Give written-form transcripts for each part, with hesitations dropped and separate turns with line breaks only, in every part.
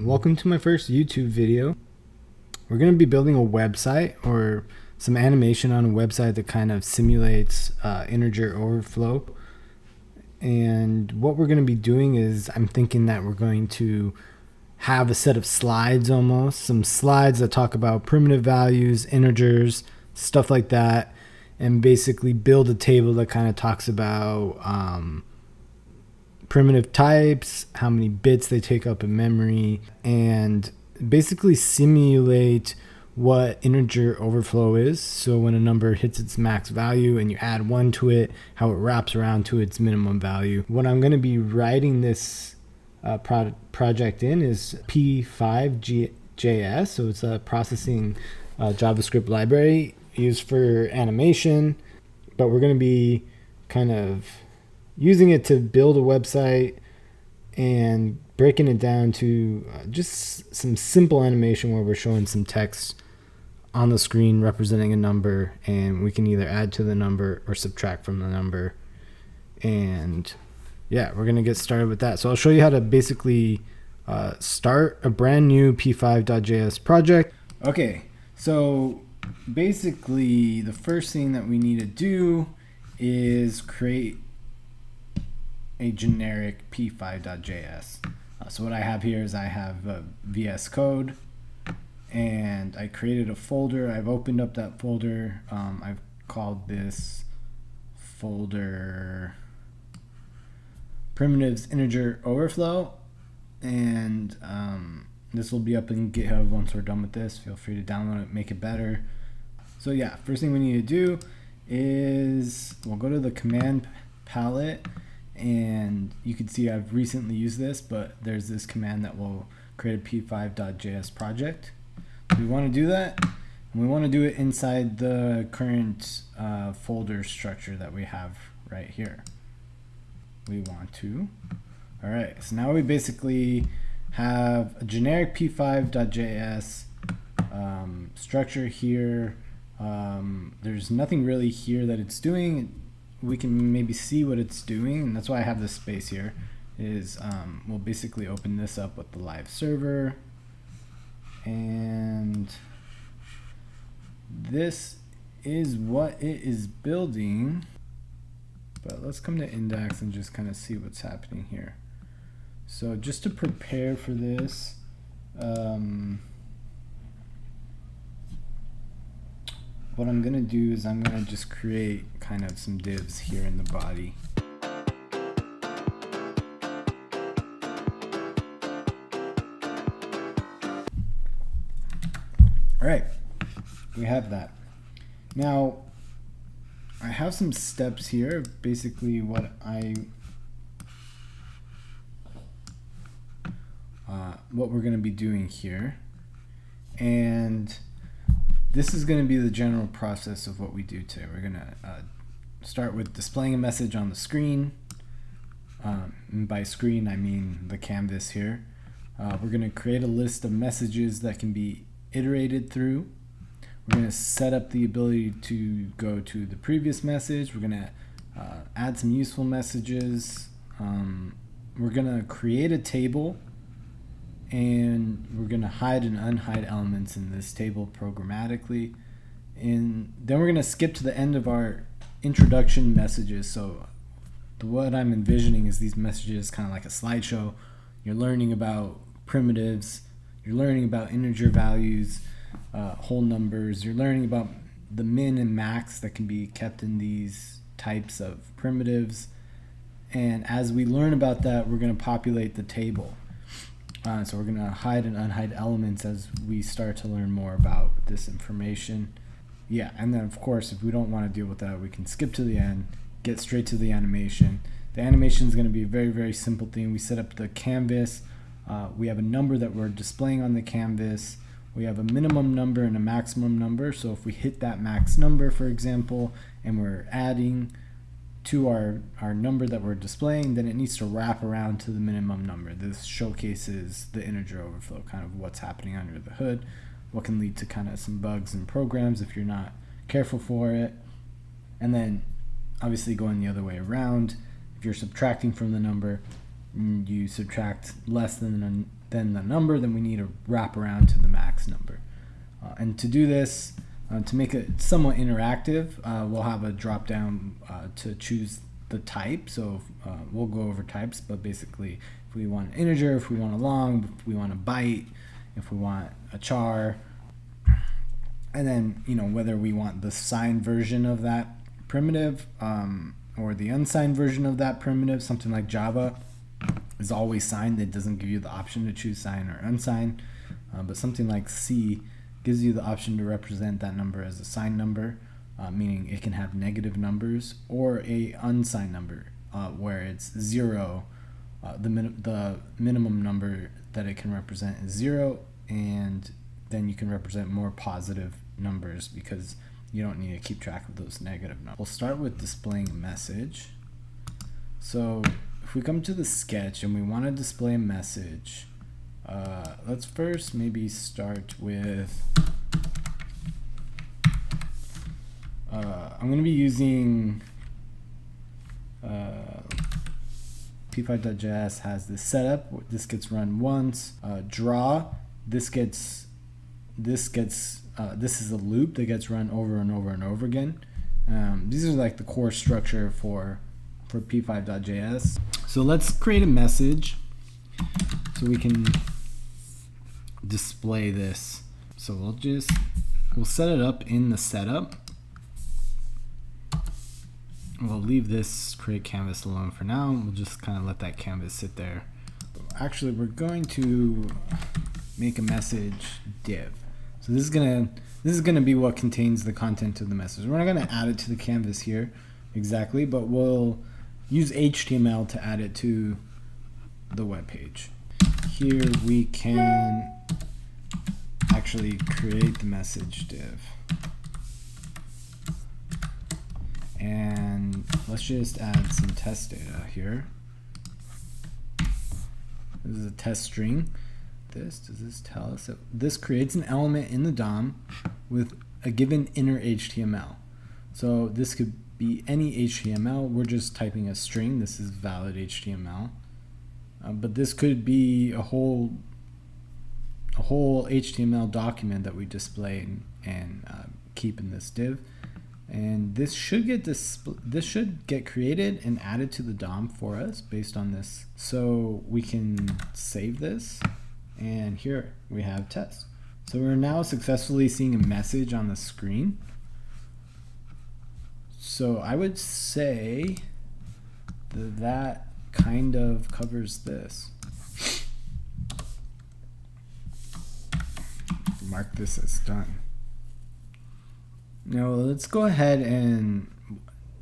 Welcome to my first YouTube video. We're going to be building a website or some animation on a website that kind of simulates integer overflow. And what we're going to be doing is I'm thinking that we're going to have a set of slides, almost some slides that talk about primitive values, integers, stuff like that, and basically build a table that kind of talks about primitive types, how many bits they take up in memory, and basically simulate what integer overflow is. So when a number hits its max value and you add 1 to it, how it wraps around to its minimum value. What I'm going to be writing this project in is p5.js. So it's a processing JavaScript library used for animation, but we're going to be kind of using it to build a website and breaking it down to just some simple animation where we're showing some text on the screen representing a number, and we can either add to the number or subtract from the number. And yeah, we're going to get started with that. So I'll show you how to basically start a brand new p5.js project. Okay, so basically the first thing that we need to do is create a generic p5.js. So what I have here is I have VS Code, and I created a folder. I've opened up that folder. I've called this folder primitives integer overflow, and this will be up in GitHub once we're done with this. Feel free to download it, make it better. So yeah, first thing we need to do is we'll go to the command palette, and you can see I've recently used this, but there's this command that will create a p5.js project. We want to do that, and we want to do it inside the current folder structure that we have right here. We want to. All right, so now we basically have a generic p5.js structure here. There's nothing really here that it's doing. We can maybe see what it's doing, and that's why I have this space here. We'll basically open this up with the live server, and this is what it is building. But let's come to index and just kind of see what's happening here. So just to prepare for this, what I'm going to do is I'm going to just create kind of some divs here in the body. All right, we have that. Now, I have some steps here. Basically, what we're going to be doing here, and this is going to be the general process of what we do today. We're going to start with displaying a message on the screen. And by screen, I mean the canvas here. We're going to create a list of messages that can be iterated through. We're going to set up the ability to go to the previous message. We're going to add some useful messages. We're going to create a table, and we're going to hide and unhide elements in this table programmatically. And then we're going to skip to the end of our introduction messages. So what I'm envisioning is these messages kind of like a slideshow. You're learning about primitives, you're learning about integer values, whole numbers, you're learning about the min and max that can be kept in these types of primitives. And as we learn about that, we're going to populate the table. So we're going to hide and unhide elements as we start to learn more about this information. Yeah, and then of course, if we don't want to deal with that, we can skip to the end, get straight to the animation. The animation is going to be a very, very simple thing. We set up the canvas. We have a number that we're displaying on the canvas. We have a minimum number and a maximum number. So if we hit that max number, for example, and we're adding to our number that we're displaying, then it needs to wrap around to the minimum number. This showcases the integer overflow, kind of what's happening under the hood, what can lead to kind of some bugs in programs if you're not careful for it. And then obviously going the other way around, if you're subtracting from the number, you subtract less than than the number, then we need to wrap around to the max number. And to do this, to make it somewhat interactive, we'll have a drop down to choose the type. So we'll go over types, but basically if we want an integer, if we want a long, if we want a byte, if we want a char, and then whether we want the signed version of that primitive or the unsigned version of that primitive. Something like Java is always signed. It doesn't give you the option to choose sign or unsigned, but something like C gives you the option to represent that number as a signed number, meaning it can have negative numbers, or a unsigned number where it's 0. The minimum number that it can represent is 0, and then you can represent more positive numbers because you don't need to keep track of those negative numbers. We'll start with displaying a message. So if we come to the sketch and we want to display a message, let's first maybe start with I'm going to be using p5.js has this setup. This gets run once. Draw, this is a loop that gets run over and over and over again. These are like the core structure for p5.js. So let's create a message so we can display this. So we'll set it up in the setup. We'll leave this create canvas alone for now. We'll just kind of let that canvas sit there. Actually, we're going to make a message div. So this is gonna be what contains the content of the message. We're not gonna add it to the canvas here exactly, but we'll use HTML to add it to the web page. Here we can actually create the message div. And let's just add some test data here. This is a test string. Does this tell us that this creates an element in the DOM with a given inner HTML? So this could be any HTML. We're just typing a string. This is valid HTML. But this could be a whole HTML document that we display and keep in this div. And this should get created and added to the DOM for us based on this. So we can save this, and here we have test. So we're now successfully seeing a message on the screen. So I would say that kind of covers this. Mark this as done. Now let's go ahead, and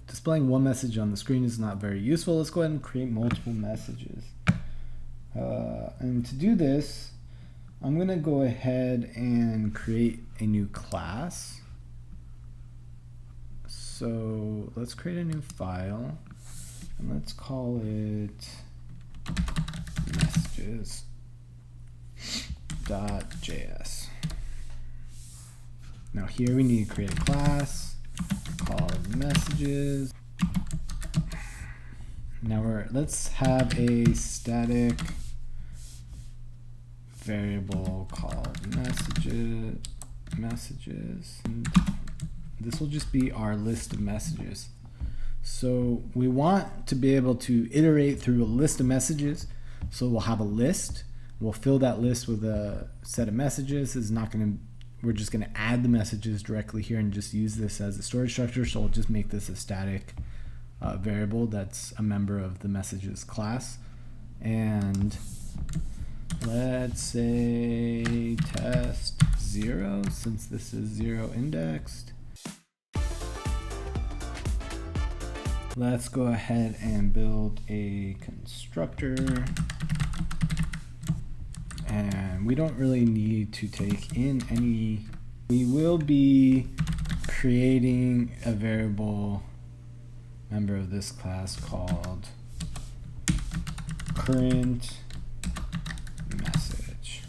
displaying one message on the screen is not very useful. Let's go ahead and create multiple messages. And to do this, I'm going to go ahead and create a new class. So let's create a new file, and let's call it messages.js. Now here we need to create a class called messages. Now let's have a static variable called messages. And this will just be our list of messages. So we want to be able to iterate through a list of messages. So we'll have a list. We'll fill that list with a set of messages. We're just going to add the messages directly here and just use this as a storage structure. So we'll just make this a static variable that's a member of the messages class. And let's say test 0, since this is 0 indexed. Let's go ahead and build a constructor. And we don't really need to take in any. We will be creating a variable member of this class called current message.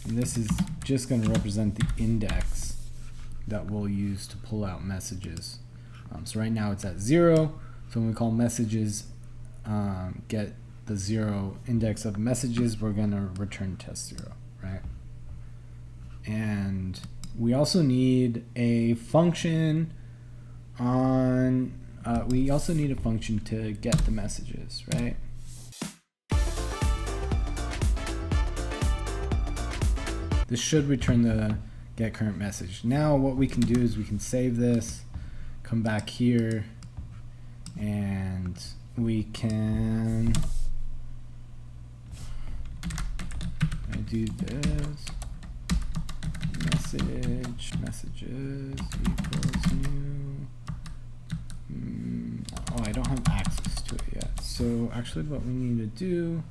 And this is just going to represent the index that we'll use to pull out messages. So right now it's at 0. So when we call messages get the 0 index of messages, we're going to return test 0, right? And we also need a function on, to get the messages, right? This should return the get current message. Now what we can do is we can save this, come back here, and we can do this. Messages equals new. Oh, I don't have access to it yet. So actually what we need to do,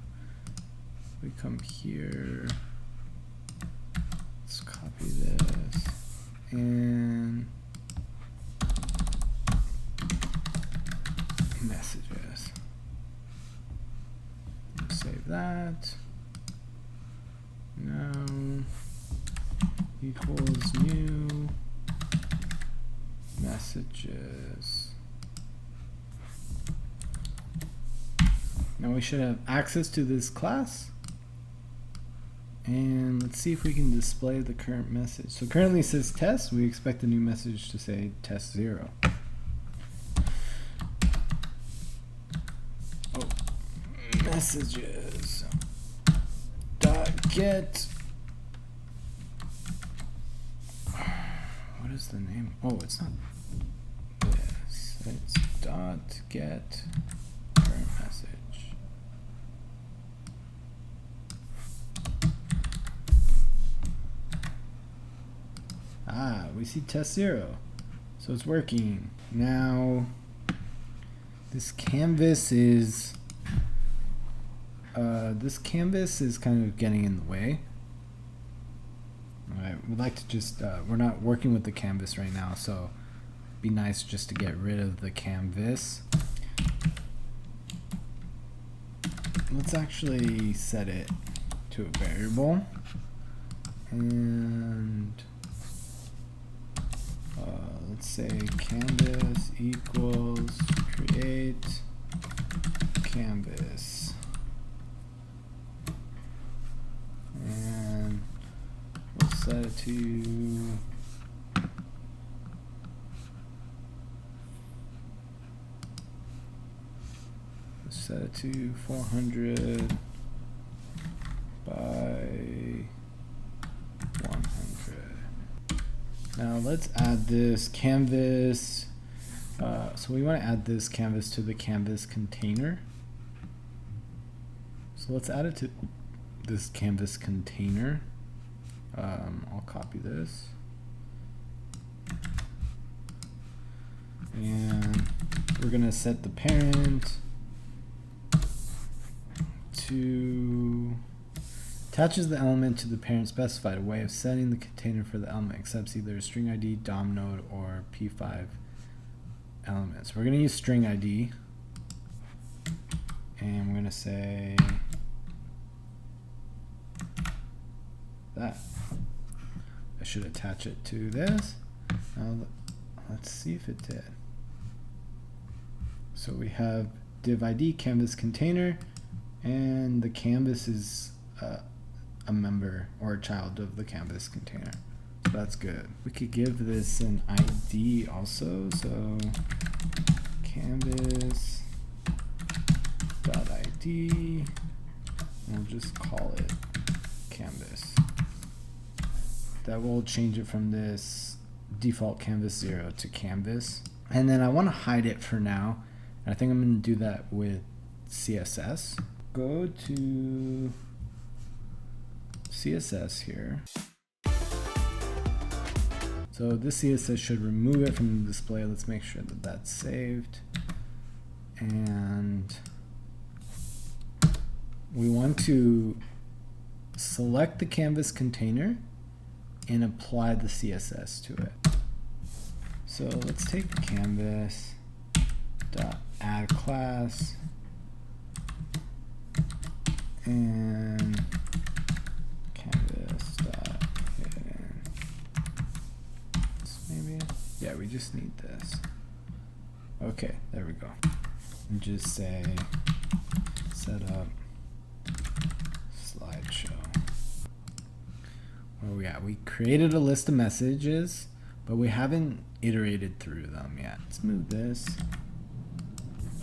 we come here, let's copy this, and messages. Save that. Now equals new messages. Now we should have access to this class. And let's see if we can display the current message. So currently it says test. We expect the new message to say test 0. Oh, messages dot get. What is the name? Oh, it's not this. It's dot get current message. Ah, we see test 0. So it's working. Now, this canvas is kind of getting in the way. All right, we'd like to just, we're not working with the canvas right now, so it'd be nice just to get rid of the canvas. Let's actually set it to a variable. And let's say canvas equals create canvas, and we'll set it to set it to 400 by 100. Now let's add this canvas. So we want to add this canvas to the canvas container. So let's add it to this canvas container. I'll copy this. And we're going to set the parent to attaches the element to the parent specified. A way of setting the container for the element accepts either a string ID, DOM node, or p5 elements. We're going to use string ID, and we're going to say that. I should attach it to this. Now let's see if it did. So we have div ID canvas container, and the canvas is a member or a child of the canvas container. So that's good. We could give this an ID also. So canvas dot ID, and we'll just call it canvas. That will change it from this default canvas 0 to canvas. And then I want to hide it for now. And I think I'm going to do that with CSS. Go to CSS here. So this CSS should remove it from the display. Let's make sure that that's saved. And we want to select the canvas container and apply the CSS to it. So let's take the canvas dot add class and canvas dot hidden. Maybe, yeah, we just need this. Okay, there we go. And just say set up slideshow. Where are we at? We created a list of messages, but we haven't iterated through them yet. Let's move this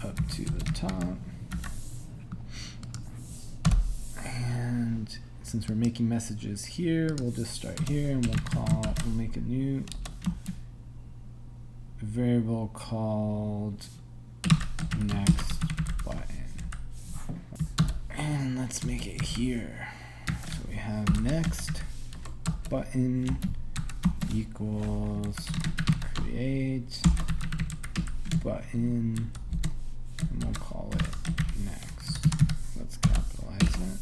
up to the top. And since we're making messages here, we'll just start here and we'll make a new variable called next button. And let's make it here. So we have next button equals create button, and we'll call it next. Let's capitalize it.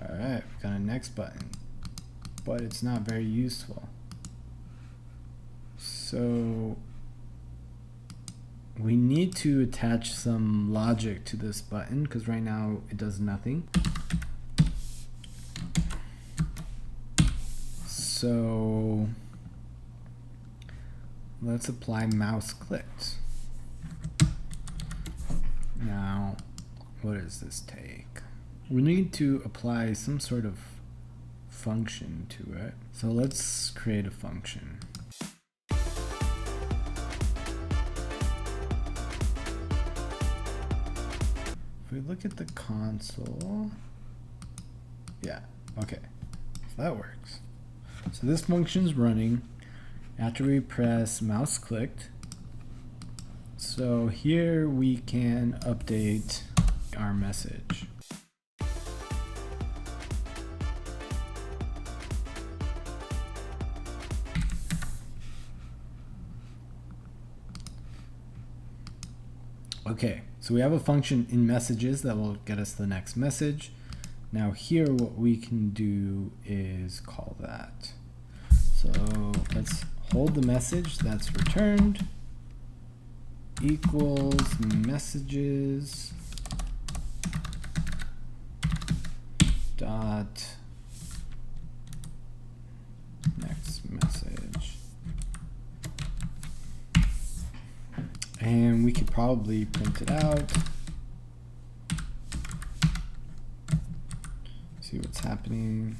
Alright, we've got a next button, but it's not very useful. So we need to attach some logic to this button because right now it does nothing. So let's apply mouse clicked. Now, what does this take? We need to apply some sort of function to it. So let's create a function. If we look at the console, yeah, okay, so that works. So this function's running after we press mouse clicked. So here we can update our message. Okay, so we have a function in messages that will get us the next message. Now here what we can do is call that. So let's hold the message that's returned equals messages dot next message. And we could probably print it out. See what's happening.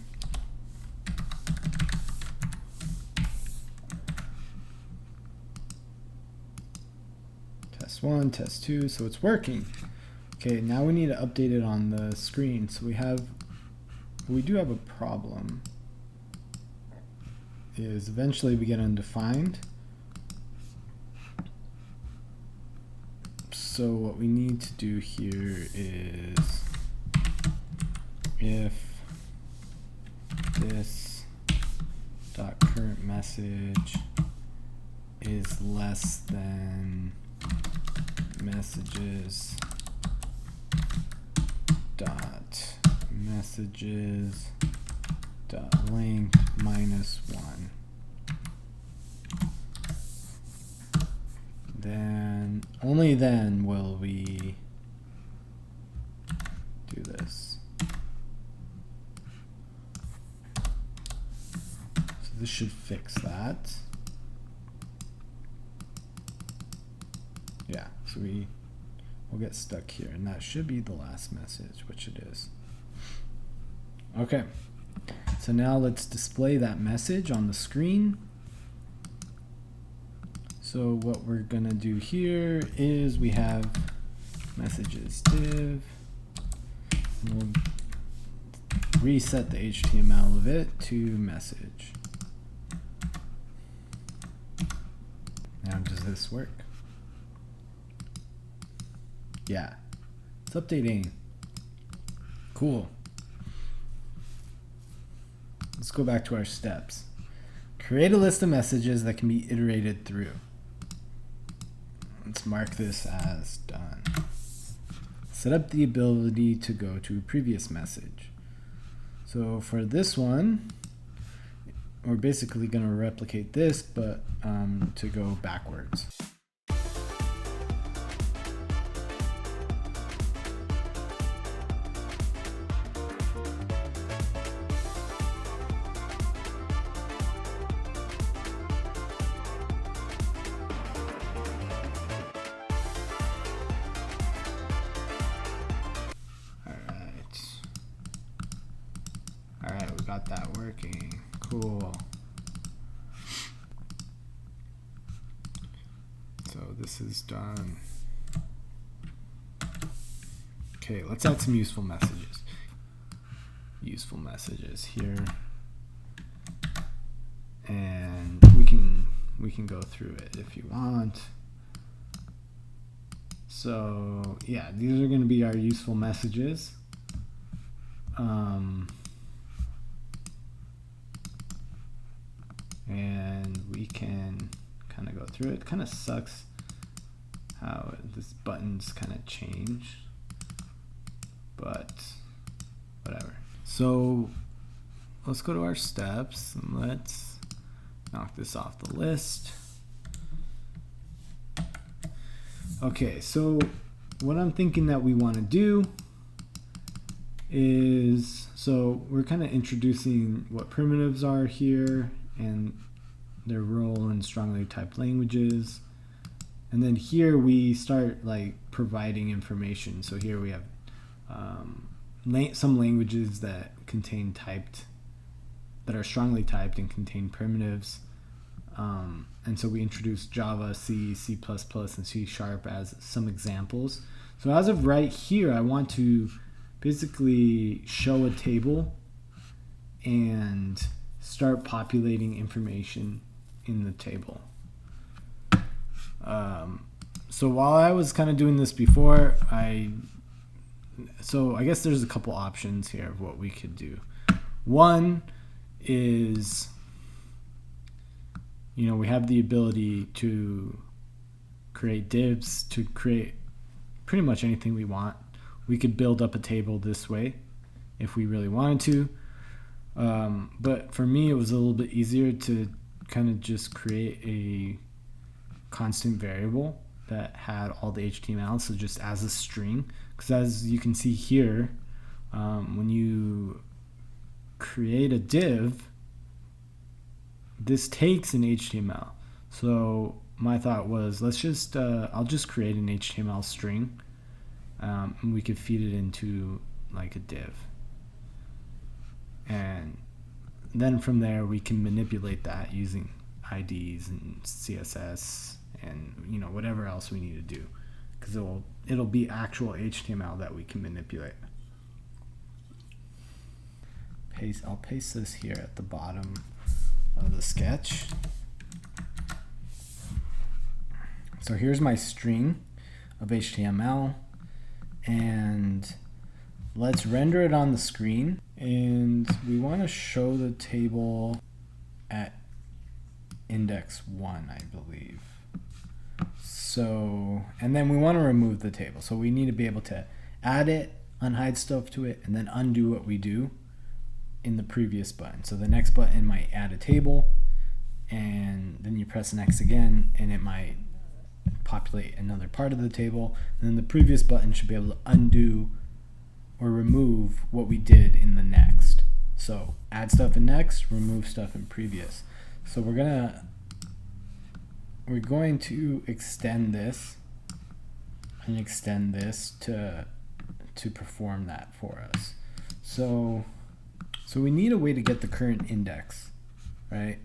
Test 1, test 2, so it's working. Okay, now we need to update it on the screen. So we do have a problem. Is eventually we get undefined. So what we need to do here is if this dot current message is less than messages dot messages dot length -1, then only then will we do this. So this should fix that. Yeah, so we'll get stuck here, and that should be the last message, which it is. Okay, so now let's display that message on the screen. So what we're gonna do here is we have messages div. We'll reset the HTML of it to message. Now does this work? Yeah, it's updating. Cool. Let's go back to our steps. Create a list of messages that can be iterated through. Let's mark this as done. Set up the ability to go to a previous message. So for this one, we're basically going to replicate this, but to go backwards. got that working. Cool. So this is done. Okay, let's add some useful messages. Useful messages here. And we can go through it if you want. So yeah, these are going to be our useful messages. And we can kind of go through it. Kind of sucks how this button's kind of changed, but whatever. So let's go to our steps and let's knock this off the list. Okay, so what I'm thinking that we want to do is, so we're kind of introducing what primitives are here and their role in strongly typed languages. And then here we start like providing information. So here we have some languages that contain that are strongly typed and contain primitives. And so we introduced Java, C, C++, and C# as some examples. So as of right here, I want to basically show a table and start populating information in the table. So while I was kind of doing this before, I guess there's a couple options here of what we could do. One is, we have the ability to create divs to create pretty much anything we want. We could build up a table this way if we really wanted to. But for me, it was a little bit easier to kind of just create a constant variable that had all the HTML, so just as a string. Because as you can see here, when you create a div, this takes an HTML. So my thought was, let's just I'll just create an HTML string, and we could feed it into like a div, and then from there we can manipulate that using IDs and CSS and whatever else we need to do, because it'll be actual HTML that we can manipulate. I'll paste this here at the bottom of the sketch. So here's my string of HTML, and let's render it on the screen. And we want to show the table at index 1, I believe. So, and then we want to remove the table. So we need to be able to add it, unhide stuff to it, and then undo what we do in the previous button. So the next button might add a table, and then you press next again, and it might populate another part of the table. And then the previous button should be able to undo or remove what we did in the next. So add stuff in next, remove stuff in previous. So we're going to extend this and extend this to perform that for us. So we need a way to get the current index, right?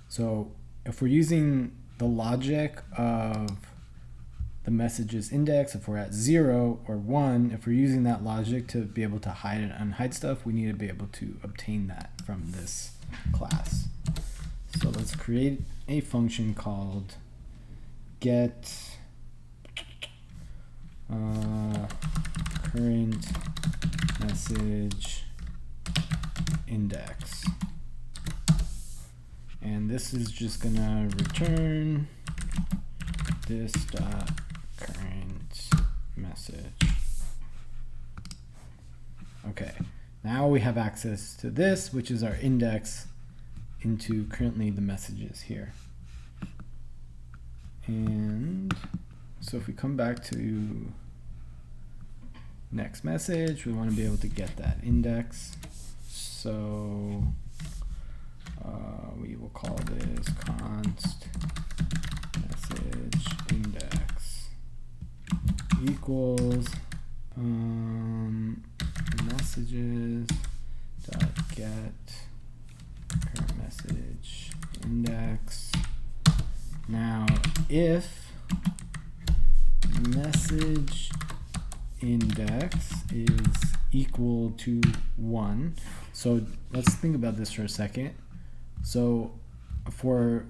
So if we're using the logic of the messages index, if we're at 0 or 1, if we're using that logic to be able to hide and unhide stuff, we need to be able to obtain that from this class. So let's create a function called get current message index, and this is just gonna return this dot current message. Okay, now we have access to this, which is our index into currently the messages here. And so if we come back to next message, we want to be able to get that index. So we will call this const message index equals messages dot get if message index is equal to 1. So let's think about this for a second. So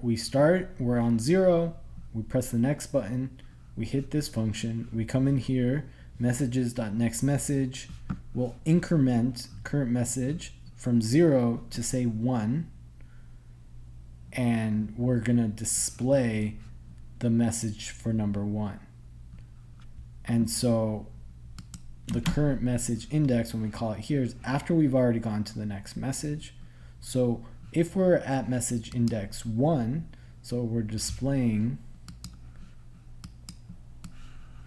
we start, we're on 0, we press the next button, we hit this function, we come in here, messages.nextMessage will increment current message from 0 to say 1, and we're gonna display the message for number 1. And so the current message index, when we call it here, is after we've already gone to the next message. So if we're at message index 1, so we're displaying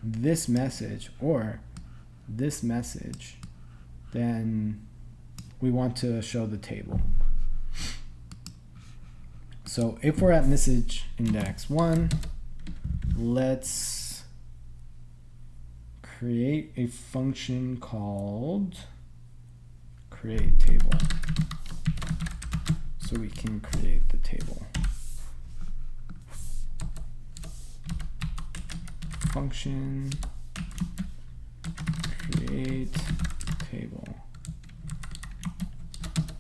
this message or this message, then we want to show the table. So if we're at message index 1, let's create a function called create table, so we can create the table. Function create table.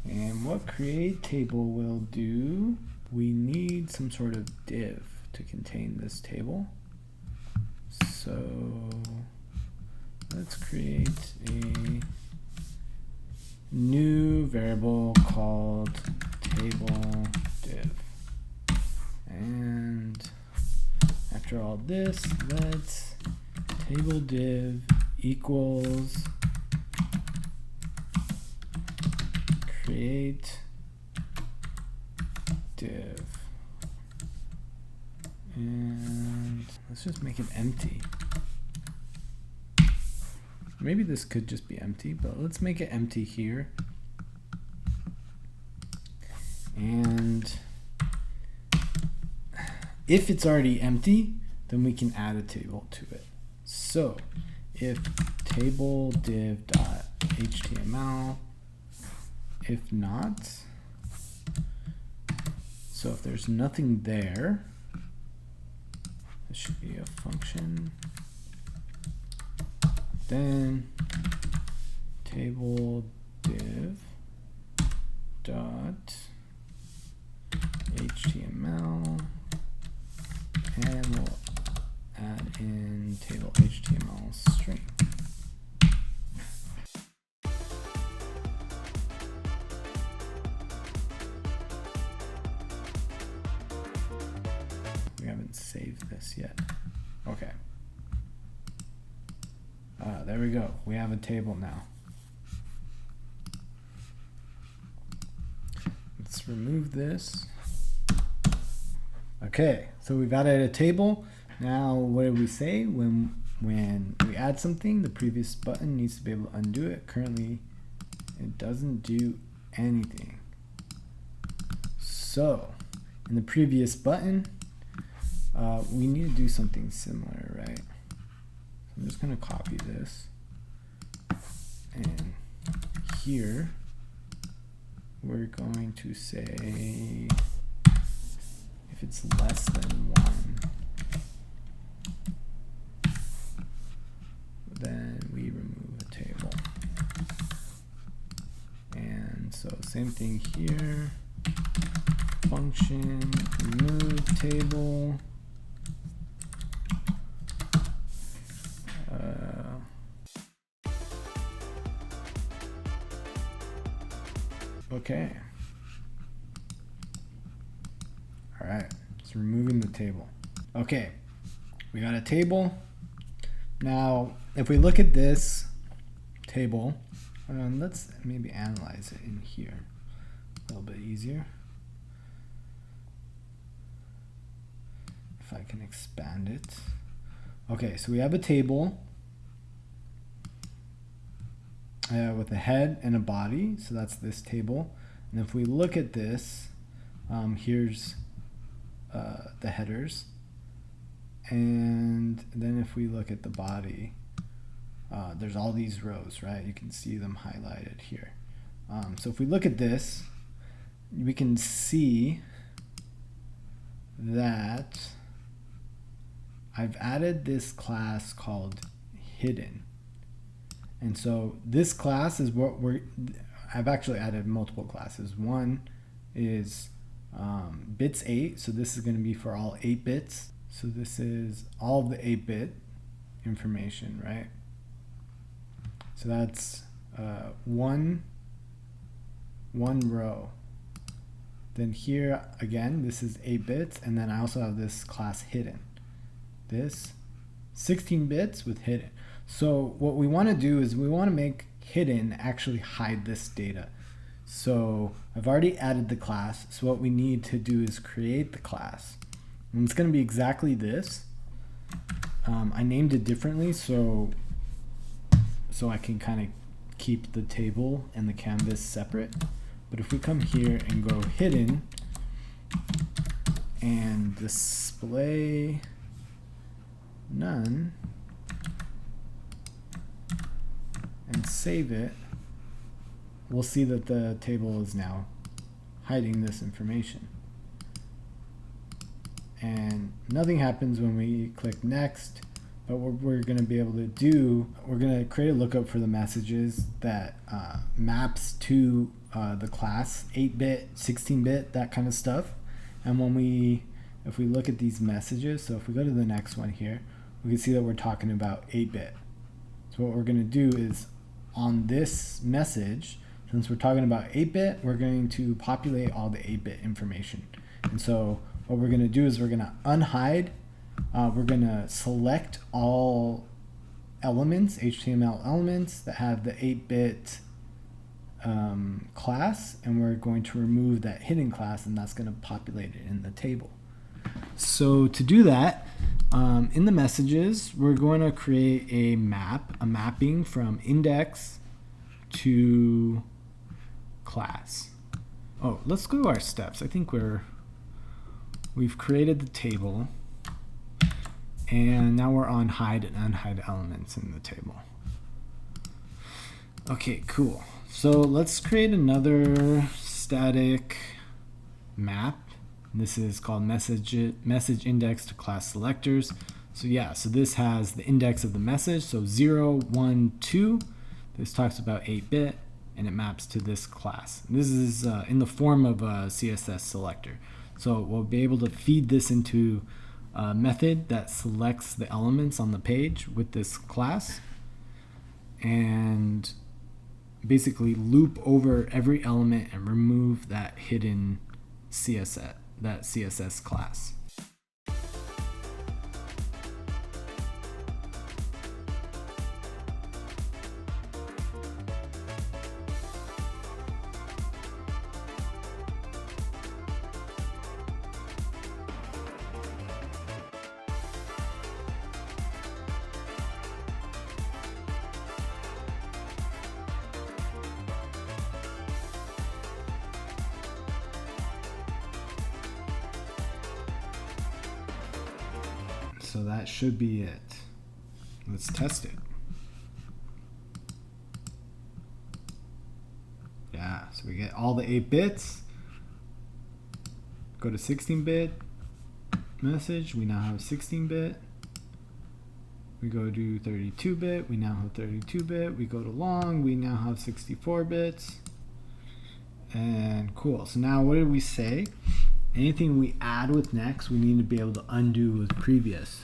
And what create table will do, we need some sort of div to contain this table. So let's create a new variable called table div. And after all this, let's table div equals create div. And let's just make it empty. Maybe this could just be empty, but let's make it empty here. And if it's already empty, then we can add a table to it. So if table div.html, if not, so if there's nothing there, this should be a function. Then table div dot HTML, and we'll add in table HTML string. We haven't saved this yet. Okay. There we go. We have a table now. Let's remove this. Okay, so we've added a table. Now, what did we say? When we add something, the previous button needs to be able to undo it. Currently, it doesn't do anything. So, in the previous button, we need to do something similar, right? I'm just going to copy this, and here we're going to say if it's less than 1, then we remove a table. And so same thing here, function remove table. Okay. All right, it's removing the table. Okay, we got a table. Now, if we look at this table, let's maybe analyze it in here a little bit easier. If I can expand it. Okay, so we have a table with a head and a body, so that's this table. And if we look at this, here's the headers, and then if we look at the body, there's all these rows, right? You can see them highlighted here. So if we look at this, we can see that I've added this class called hidden. And so this class is what I've actually added multiple classes. One is bits 8, so this is going to be for all 8 bits. So this is all of the 8-bit information, right? So that's one row. Then here again, this is 8 bits, and then I also have this class hidden. This 16 bits with hidden. So what we want to do is we want to make hidden actually hide this data. So I've already added the class, so what we need to do is create the class. And it's going to be exactly this. I named it differently so I can kind of keep the table and the canvas separate. But if we come here and go hidden and display none and save it, we'll see that the table is now hiding this information. And nothing happens when we click next, but what we're going to be able to do, we're going to create a lookup for the messages that maps to the class, 8-bit, 16-bit, that kind of stuff. And if we look at these messages, so if we go to the next one here, we can see that we're talking about 8-bit. So what we're going to do is on this message, since we're talking about 8-bit, we're going to populate all the 8-bit information. And so what we're going to do is we're going to unhide, we're going to select all elements, HTML elements that have the 8-bit class, and we're going to remove that hidden class, and that's going to populate it in the table. So to do that, in the messages, we're going to create a mapping from index to class. Oh, let's go to our steps. I think we've created the table, and now we're on hide and unhide elements in the table. Okay, cool. So let's create another static map. This is called message index to class selectors. So yeah, so this has the index of the message. So 0, 1, 2. This talks about 8-bit, and it maps to this class. This is in the form of a CSS selector. So we'll be able to feed this into a method that selects the elements on the page with this class, and basically loop over every element and remove that hidden CSS class. So that should be it. Let's test it. Yeah, so we get all the 8 bits. Go to 16-bit message, we now have 16-bit. We go to 32-bit, we now have 32-bit. We go to long, we now have 64 bits. And cool, so now what did we say? Anything we add with next, we need to be able to undo with previous.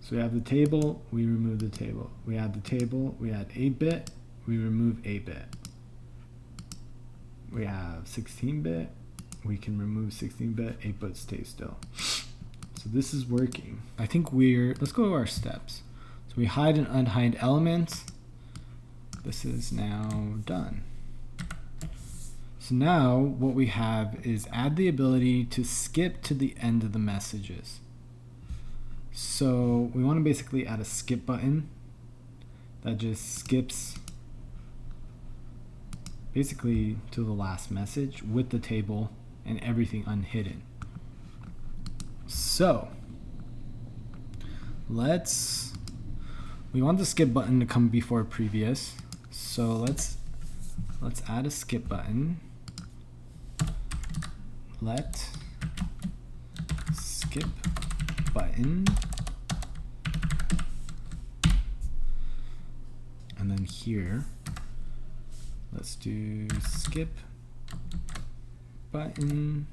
So we have the table, we remove the table. We add the table, we add 8-bit, we remove 8-bit. We have 16-bit, we can remove 16-bit, 8-bit stays still. So this is working. I think let's go to our steps. So we hide and unhide elements. This is now done. So now what we have is add the ability to skip to the end of the messages. So we want to basically add a skip button that just skips basically to the last message with the table and everything unhidden. So let's we want the skip button to come before previous. So let's add a skip button. Let skip button, and then here let's do skip button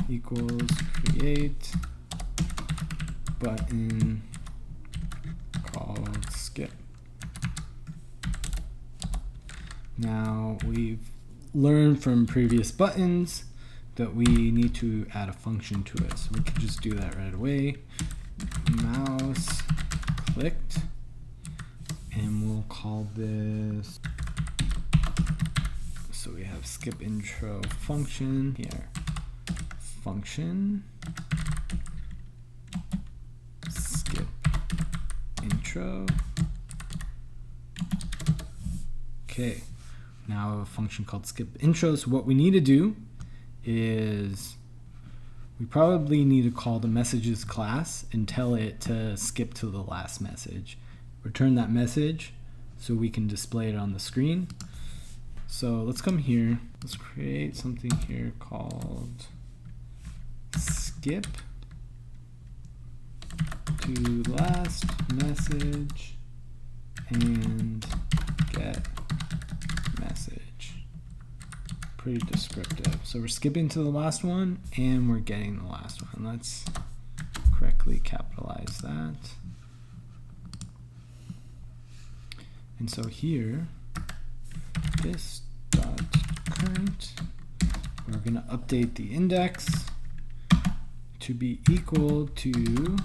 equals create button called skip. Now we've learned from previous buttons that we need to add a function to it. So we can just do that right away. Mouse clicked, and we'll call this, so we have skip intro function here. Function skip intro. Okay, now I have a function called skip intro. So what we need to do is we probably need to call the messages class and tell it to skip to the last message. Return that message so we can display it on the screen. So let's come here. Let's create something here called skip to last message and get message. Pretty descriptive. So we're skipping to the last one and we're getting the last one. Let's correctly capitalize that. And so here, this dot current, we're going to update the index to be equal to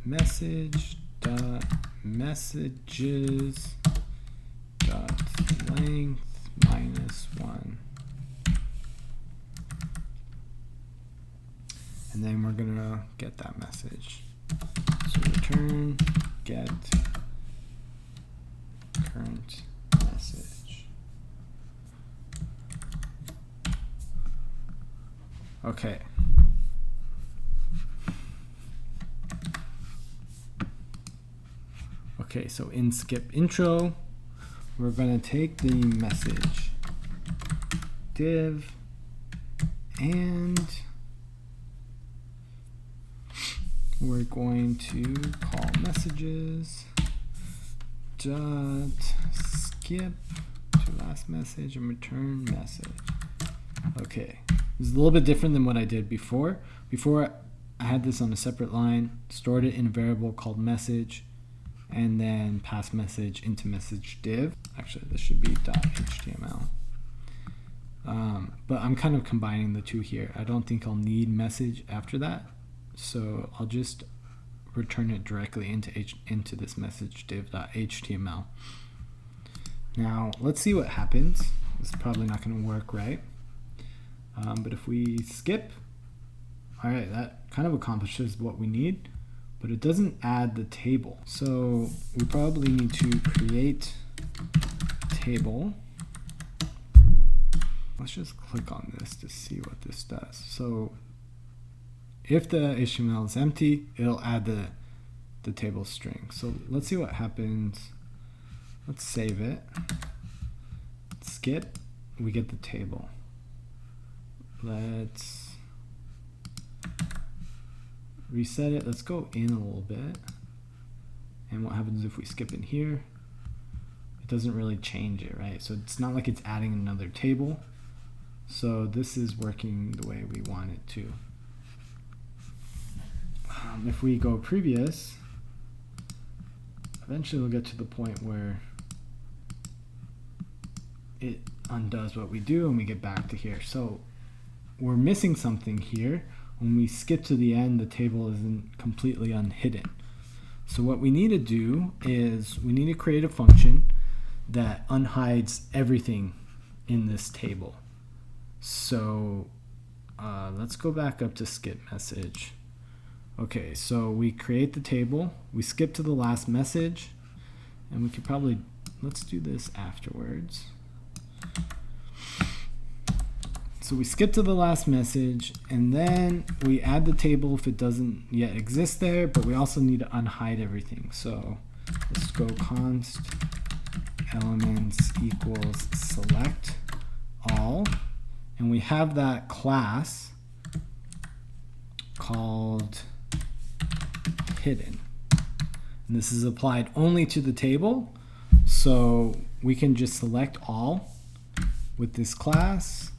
message dot messages dot length -1. And then we're gonna get that message. So return get current message. Okay. Okay, so in skip intro, we're going to take the message div and we're going to call messages dot skip to last message and return message. Okay, this is a little bit different than what I did before. Before I had this on a separate line, stored it in a variable called message, and then pass message into message div. Actually, this should be .html. But I'm kind of combining the two here. I don't think I'll need message after that, so I'll just return it directly into this message div.html. Now let's see what happens. This is probably not going to work right, but if we skip, all right, that kind of accomplishes what we need. But it doesn't add the table. So we probably need to create table. Let's just click on this to see what this does. So if the HTML is empty, it'll add the table string. So let's see what happens. Let's save it. Skip, we get the table. Let's reset it. Let's go in a little bit. And what happens if we skip in here? It doesn't really change it, right? So it's not like it's adding another table. So this is working the way we want it to. If we go previous, eventually we'll get to the point where it undoes what we do and we get back to here. So we're missing something here. When we skip to the end, the table isn't completely unhidden. So what we need to do is we need to create a function that unhides everything in this table. So let's go back up to skip message. Okay, so we create the table, we skip to the last message, and we could probably, let's do this afterwards. So we skip to the last message, and then we add the table if it doesn't yet exist there, but we also need to unhide everything. So Let's go const elements equals select all, and we have that class called hidden. And this is applied only to the table, so we can just select all with this class,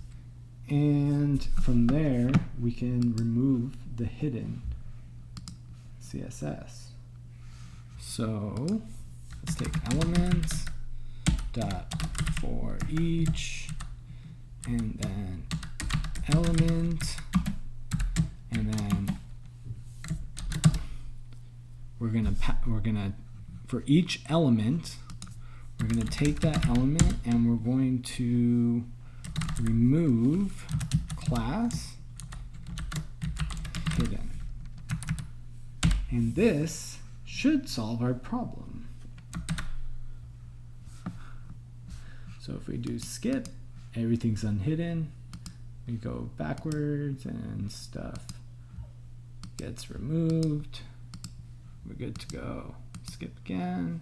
and from there we can remove the hidden CSS. So let's take elements dot for each, and then element, and then we're gonna for each element we're gonna take that element and we're going to remove class hidden, and this should solve our problem. So if we do skip, everything's unhidden. We go backwards and stuff gets removed. We're good to go. Skip again.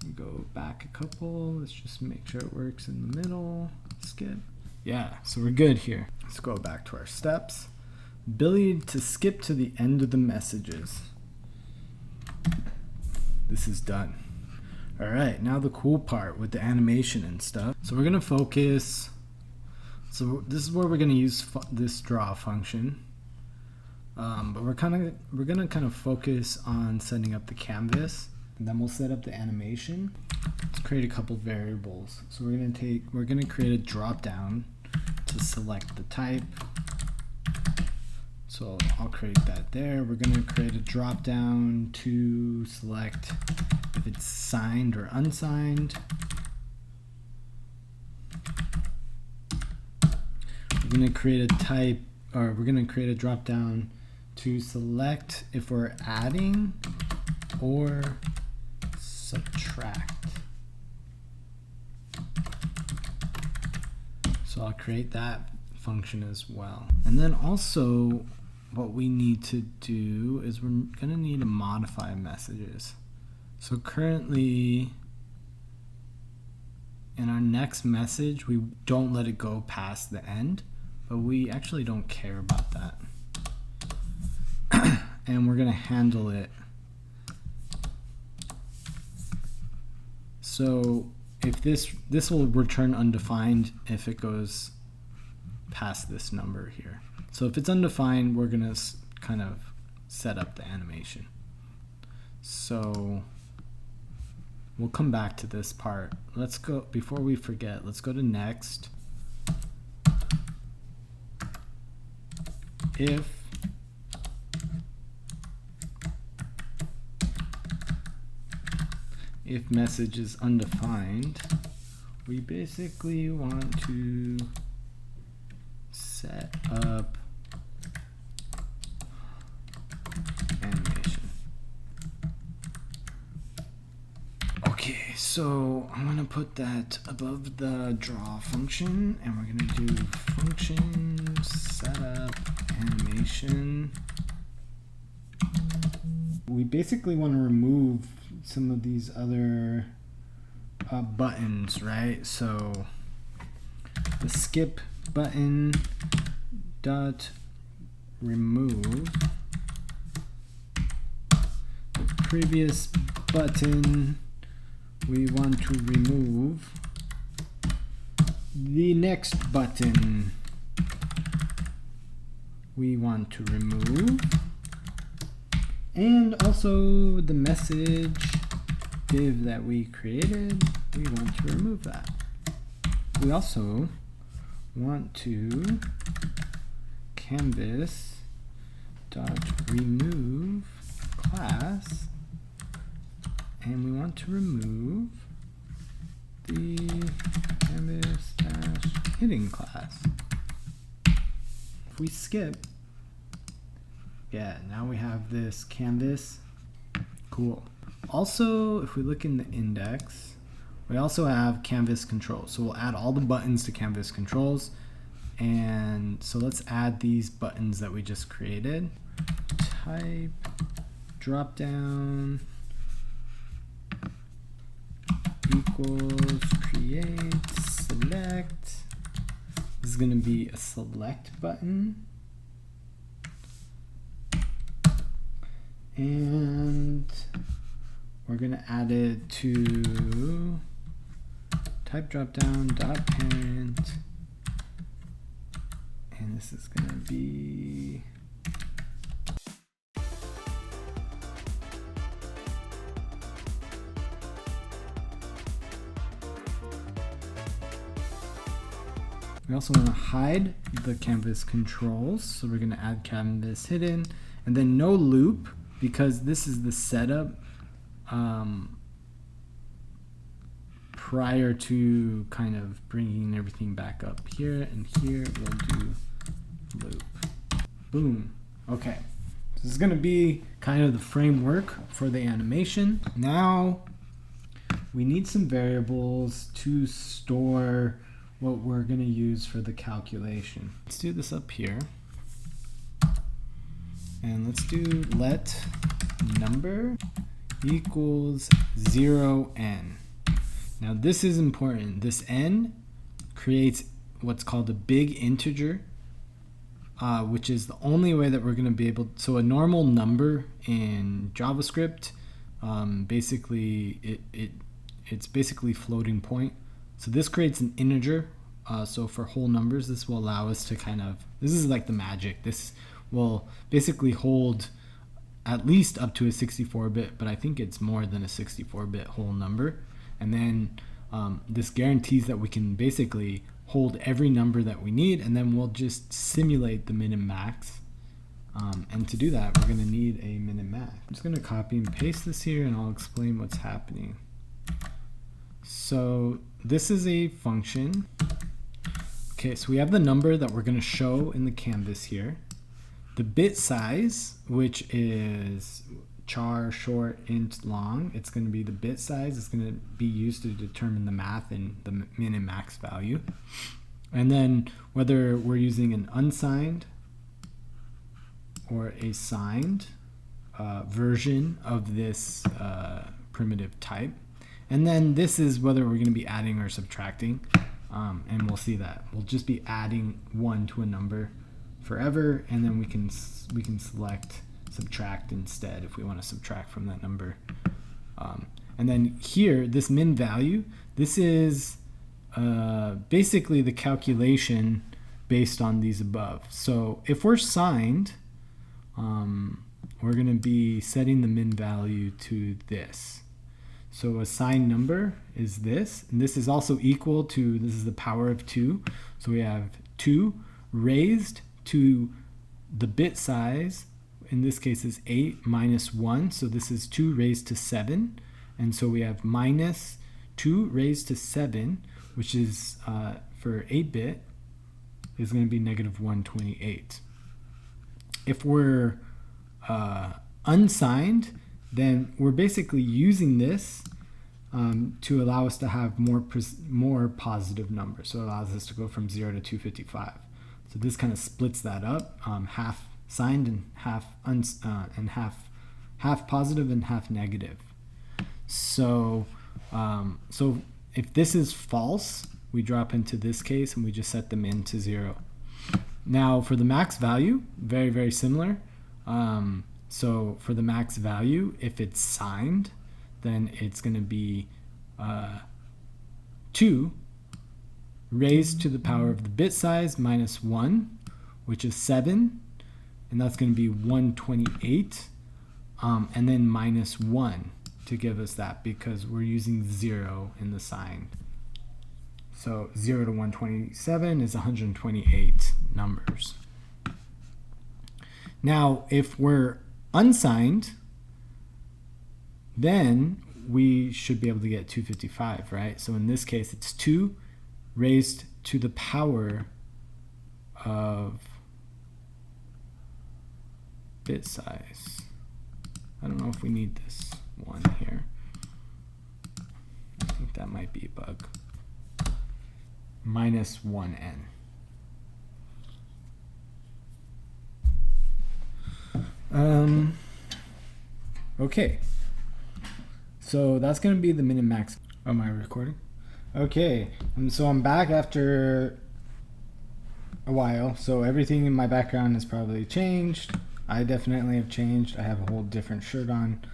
We go back a couple. Let's just make sure it works in the middle. Skip. Yeah, so we're good here. Let's go back to our steps. Ability to skip to the end of the messages. This is done. All right, now the cool part with the animation and stuff. So we're gonna focus. So this is where we're gonna use this draw function. But we're gonna kind of focus on setting up the canvas, and then we'll set up the animation. Let's create a couple variables. So we're gonna create a drop down to select the type. So I'll create that there. We're gonna create a drop down to select if it's signed or unsigned. We're gonna create a type, or we're gonna create a drop down to select if we're adding or subtract. So I'll create that function as well. And then also what we need to do is we're gonna need to modify messages. So currently in our next message, we don't let it go past the end, but we actually don't care about that. And we're gonna handle it. So if this will return undefined if it goes past this number here. So if it's undefined, we're gonna kind of set up the animation. So we'll come back to this part. Let's go, before we forget, let's go to next. If message is undefined, we basically want to set up animation. Okay, so I'm gonna put that above the draw function, and we're gonna do function setup animation. We basically want to remove some of these other buttons, right? So the skip button dot remove, the previous button we want to remove, the next button we want to remove, and also the message div that we created, we want to remove that. We also want to canvas dot remove class, and we want to remove the canvas dash hidden class. If we skip, yeah, now we have this canvas. Cool. Also, if we look in the index, we also have canvas controls. So we'll add all the buttons to canvas controls. And so let's add these buttons that we just created. Type, drop down, equals create select. This is going to be a select button. And we're going to add it to type dropdown dot parent. And this is going to be we also want to hide the canvas controls. So we're going to add canvas hidden and then no loop, because this is the setup prior to kind of bringing everything back up here, and here we'll do loop. Boom. Okay. So this is going to be kind of the framework for the animation. Now we need some variables to store what we're going to use for the calculation. Let's do this up here. And let's do let number equals 0n. Now this is important. This n creates what's called a big integer, which is the only way that we're going to be able to, so a normal number in JavaScript, basically it's basically floating point. So this creates an integer. So for whole numbers, this will allow us to kind of, this is like the magic. This will basically hold at least up to a 64-bit, but I think it's more than a 64-bit whole number. And then this guarantees that we can basically hold every number that we need, and then we'll just simulate the min and max. And to do that, we're going to need a min and max. I'm just going to copy and paste this here, and I'll explain what's happening. So this is a function. Okay, so we have the number that we're going to show in the canvas here. The bit size, which is char, short, int, long, it's going to be the bit size. It's going to be used to determine the math and the min and max value. And then whether we're using an unsigned or a signed version of this primitive type. And then this is whether we're going to be adding or subtracting. And we'll see that. We'll just be adding 1 to a number forever, and then we can select subtract instead if we want to subtract from that number. And then here, this min value, this is basically the calculation based on these above. So if we're signed, we're going to be setting the min value to this. So a signed number is this, and this is also equal to, this is the power of 2. So we have 2 raised to the bit size, in this case is 8 minus 1, so this is 2 raised to 7, and so we have minus 2 raised to 7, which is for 8-bit is going to be negative 128. If we're unsigned, then we're basically using this to allow us to have more positive numbers. So it allows us to go from 0 to 255. So this kind of splits that up, half signed and half positive and half negative. So so if this is false, we drop into this case and we just set them into 0. Now for the max value, very, very similar. So for the max value, if it's signed, then it's going to be 2 raised to the power of the bit size minus 1, which is 7, and that's going to be 128, and then minus 1 to give us that, because we're using 0 in the sign. So 0 to 127 is 128 numbers. Now, if we're unsigned, then we should be able to get 255, right? So in this case, it's 2 raised to the power of bit size. I don't know if we need this one here. I think that might be a bug. Minus 1n. Okay. So that's going to be the min and max. Am I recording? Okay, so I'm back after a while. So everything in my background has probably changed. I definitely have changed. I have a whole different shirt on.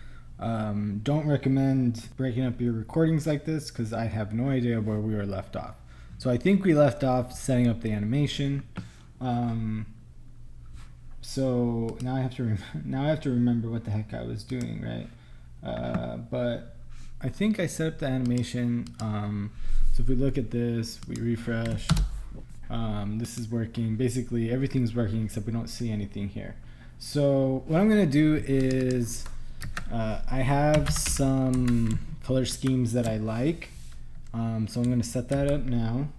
Don't recommend breaking up your recordings like this because I have no idea where we were left off. So I think we left off setting up the animation. So now I have to remember what the heck I was doing, right? But I think I set up the animation. So if we look at this, we refresh. This is working. Basically, everything's working except we don't see anything here. So what I'm going to do is I have some color schemes that I like. So I'm going to set that up now.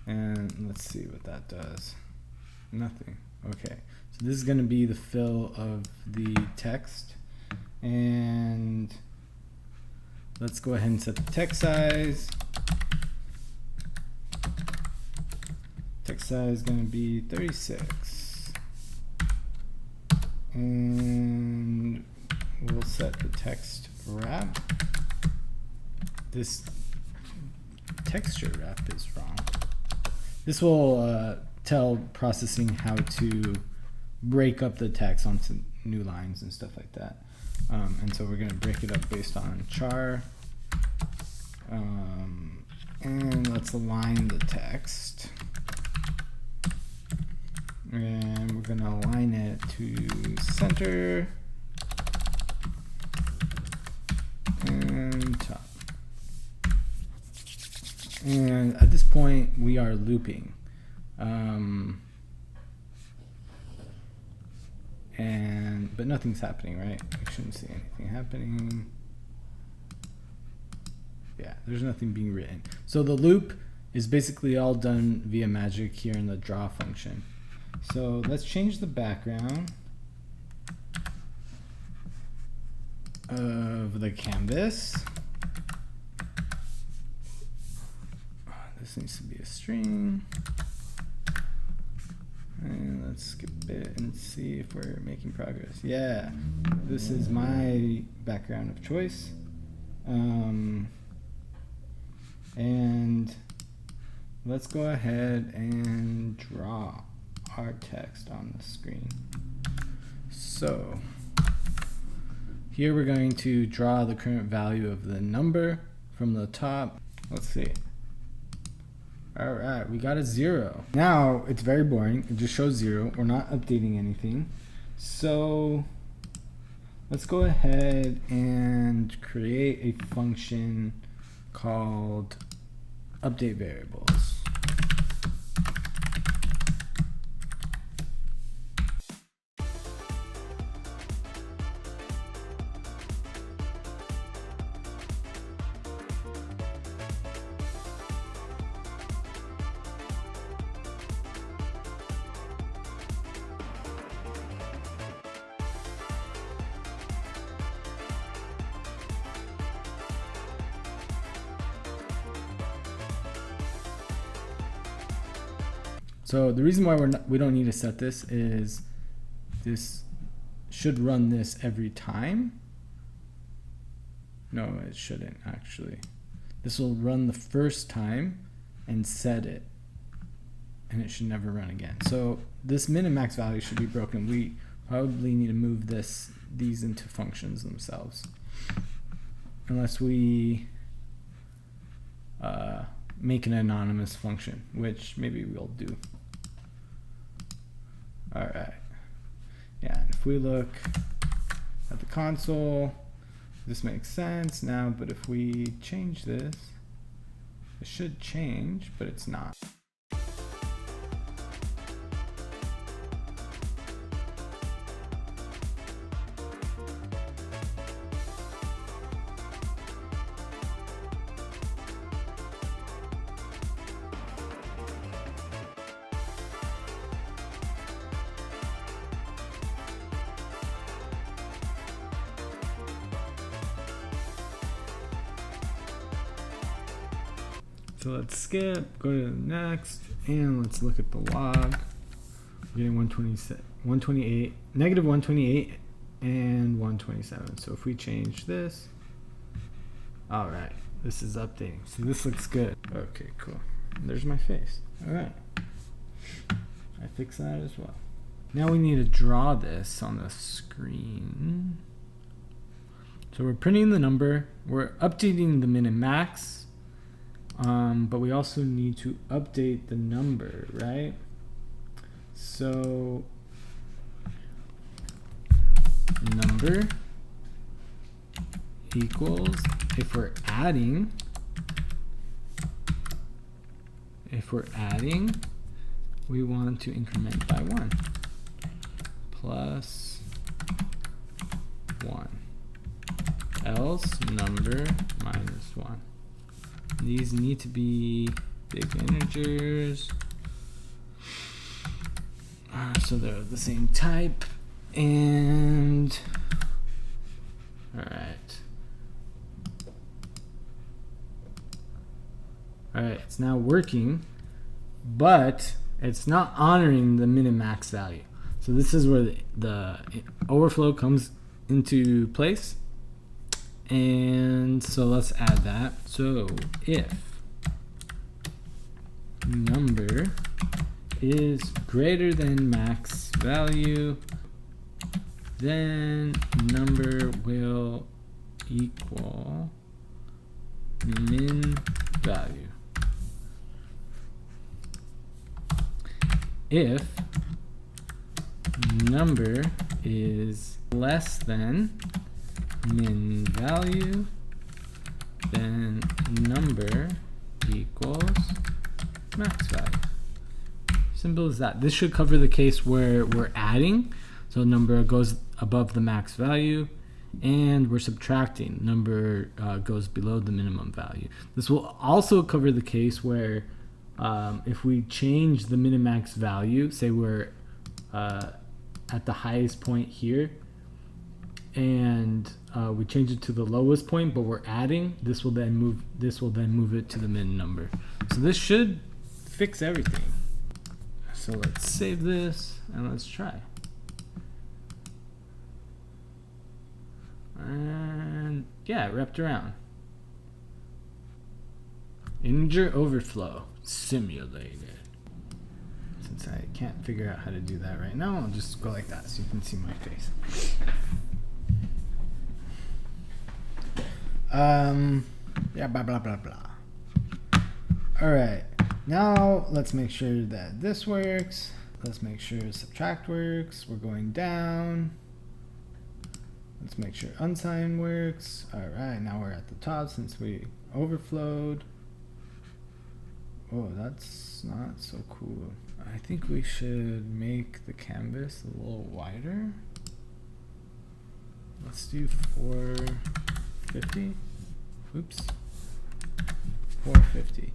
And let's see what that does. Nothing. Okay. So this is going to be the fill of the text. And let's go ahead and set the text size. Text size is going to be 36. And we'll set the text wrap. This texture wrap is wrong. This will tell processing how to break up the text onto new lines and stuff like that. And so we're going to break it up based on char. And let's align the text. And we're going to align it to center and top. And at this point, we are looping. But nothing's happening, right? We shouldn't see anything happening. Yeah, there's nothing being written. So the loop is basically all done via magic here in the draw function. So let's change the background of the canvas. This needs to be a string. And let's skip it and see if we're making progress. Yeah, this is my background of choice. And let's go ahead and draw our text on the screen. So here we're going to draw the current value of the number from the top. Let's see. All right, we got a 0. Now it's very boring. It just shows 0. We're not updating anything. So let's go ahead and create a function called update variables. So the reason why we don't need to set this is this should run this every time. No, it shouldn't actually. This will run the first time and set it, and it should never run again. So this min and max value should be broken. We probably need to move these into functions themselves, unless we make an anonymous function, which maybe we'll do. All right. Yeah, and if we look at the console, this makes sense now, but if we change this, it should change, but it's not. So let's skip, go to the next, And let's look at the log. We're getting 128, negative 128 and 127. So if we change this, all right, this is updating. So this looks good. Okay, cool. There's my face. All right. I fixed that as well. Now we need to draw this on the screen. So we're printing the number. We're updating the min and max. But we also need to update the number, right? So number equals, if we're adding, we want to increment by 1 plus 1, else number minus 1. These need to be big integers, so they're of the same type. And all right, it's now working, but it's not honoring the min and max value. So this is where the overflow comes into place. And so let's add that. So if number is greater than max value, then number will equal min value. If number is less than min value, then number equals max value. Simple as that. This should cover the case where we're adding, so number goes above the max value, and we're subtracting, number goes below the minimum value. This will also cover the case where if we change the min and max value, say we're at the highest point here, and we change it to the lowest point, but we're adding, this will then move it to the min number. So this should fix everything. So let's save this and let's try. And yeah, it wrapped around. Integer overflow simulated. Since I can't figure out how to do that right now, I'll just go like that so you can see my face. Yeah, blah blah blah blah. All right, now let's make sure that this works. Let's make sure subtract works. We're going down. Let's make sure unsigned works. All right, now we're at the top since we overflowed. Oh, that's not so cool. I think we should make the canvas a little wider. Let's do 450. Oops. 450.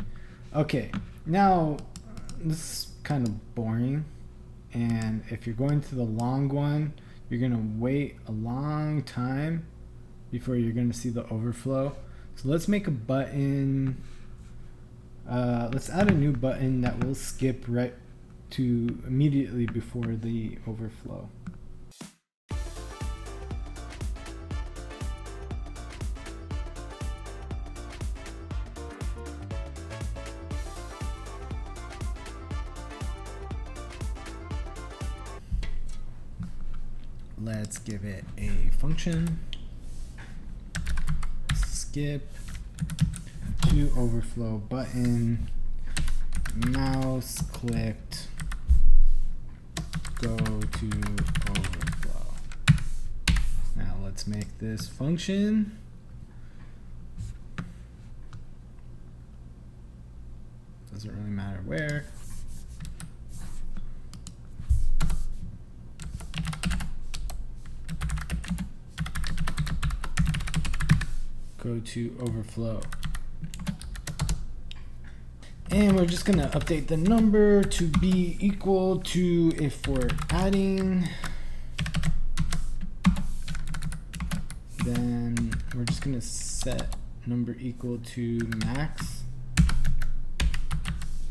Okay, now this is kind of boring, and if you're going to the long one, you're gonna wait a long time before you're gonna see the overflow. So let's make a button. Let's add a new button that will skip right to immediately before the overflow. Let's give it a function. Skip to overflow button, mouse clicked, go to overflow. Now let's make this function. Doesn't really matter where. Go to overflow. And we're just gonna update the number to be equal to, if we're adding, then we're just gonna set number equal to max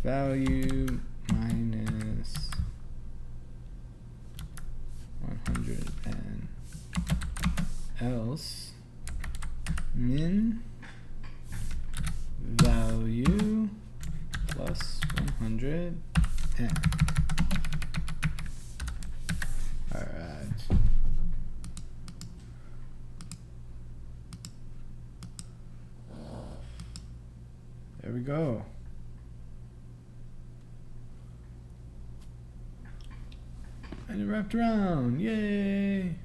value minus 100 and else min value plus 100 and. Alright. There we go. And it wrapped around. Yay!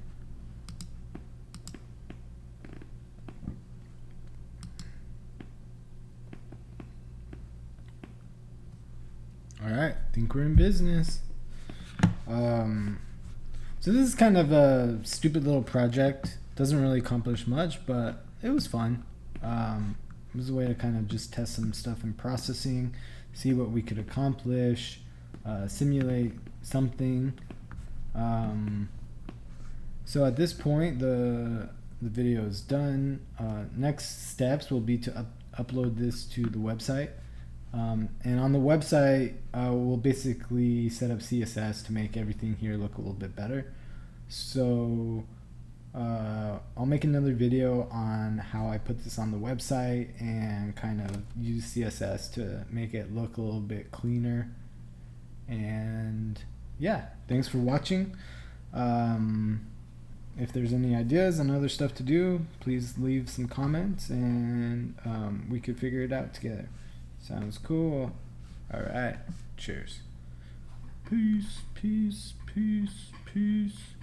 Alright, think we're in business. So this is kind of a stupid little project. Doesn't really accomplish much, but it was fun. It was a way to kind of just test some stuff in processing, see what we could accomplish, simulate something. So at this point, the video is done. Next steps will be to upload this to the website. And on the website, we'll basically set up CSS to make everything here look a little bit better. So I'll make another video on how I put this on the website and kind of use CSS to make it look a little bit cleaner. And yeah, thanks for watching. If there's any ideas and other stuff to do, please leave some comments and we could figure it out together. Sounds cool. All right. Cheers. Peace, peace, peace, peace.